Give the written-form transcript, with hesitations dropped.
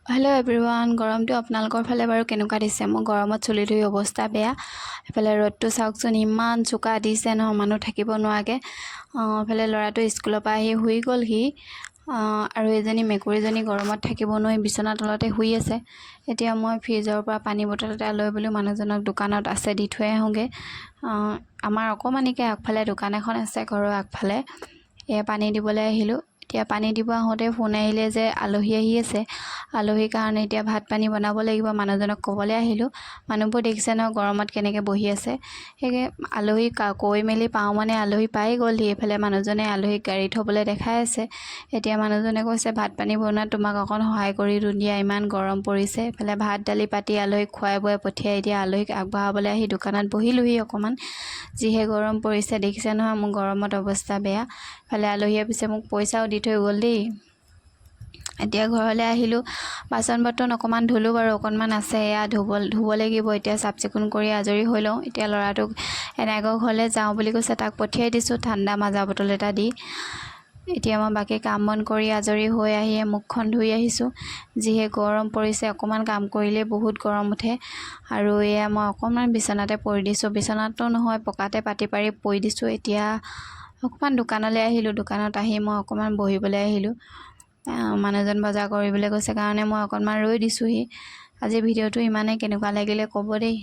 Hello' everyone, গৰমটো আপোনালোকৰ ফালে বাৰু কেনেকুৱা দিছে? মোৰ গৰমত চুলি ধুই অৱস্থা বেয়া। এইফালে ৰ'দটো চাওকচোন, ইমান চোকা দিছে নহয়, মানুহ থাকিব নোৱাৰাকৈ। এইফালে ল'ৰাটো স্কুলৰ পৰা আহি শুই গ'লহি, আৰু এজনী মেকুৰীজনী গৰমত থাকিব নোৱাৰি বিচনাৰ তলতে শুই আছে। এতিয়া মই ফ্ৰিজৰ পৰা পানী বটল এটা লৈ বোলো মানুহজনক দোকানত আছে দি থৈ আহোঁগৈ। আমাৰ অকণমানিকৈ আগফালে দোকান এখন আছে ঘৰৰ আগফালে, এয়া পানী দিবলৈ আহিলোঁ। এতিয়া পানী দিব আহোঁতে ফোন আহিলে যে আলহী আহি আছে। আলহীৰ কাৰণে এতিয়া ভাত পানী বনাব লাগিব, মানুহজনক ক'বলৈ আহিলোঁ। মানুহবোৰ দেখিছে নহয় গৰমত কেনেকৈ বহি আছে। সেয়ে আলহী কৈ মেলি পাওঁ মানে আলহী পাই গ'লহি। এইফালে মানুহজনে আলহীক গাড়ী থ'বলৈ দেখাই আছে। এতিয়া মানুহজনে কৈছে ভাত পানী বনোৱাত তোমাক অকণ সহায় কৰি দিওঁ দিয়া, ইমান গৰম পৰিছে। এইফালে ভাত দালি পাতি আলহীক খুৱাই বুৱাই পঠিয়াই এতিয়া আলহীক আগবঢ়াবলৈ আহি দোকানত বহিলোহি অকণমান। যিহে গৰম পৰিছে দেখিছে নহয়, মোৰ গৰমত অৱস্থা বেয়া। এইফালে আলহীয়ে পিছে মোক পইচাও দি থৈ গ'ল দেই। এতিয়া ঘৰলৈ আহিলোঁ, বাচন বৰ্তন অকণমান ধুলোঁ বাৰু, অকণমান আছে এয়া ধুব লাগিব। এতিয়া চাফ চিকুণ কৰি আজৰি হৈ লওঁ। এতিয়া ল'ৰাটোক এনেকৈ ঘৰলৈ যাওঁ বুলি কৈছে, তাক পঠিয়াই দিছোঁ ঠাণ্ডা মাজা বটল এটা দি। এতিয়া মই বাকী কাম বন কৰি আজৰি হৈ আহি মুখখন ধুই আহিছোঁ। যিহে গৰম পৰিছে, অকণমান কাম কৰিলেই বহুত গৰম উঠে। আৰু এয়া মই অকণমান বিচনাতে পৰি দিছোঁ, বিচনাতো নহয় পকাতে পাতি পাৰি পৰি দিছোঁ। এতিয়া অকণমান দোকানলৈ আহিলোঁ, দোকানত আহি মই অকণমান বহিবলৈ আহিলোঁ। মানুহজন বজাৰ কৰিবলৈ গৈছে কাৰণে মই অকণমান ৰৈ দিছোঁহি। আজি ভিডিঅ'টো ইমানেই, কেনেকুৱা লাগিলে ক'ব দেই।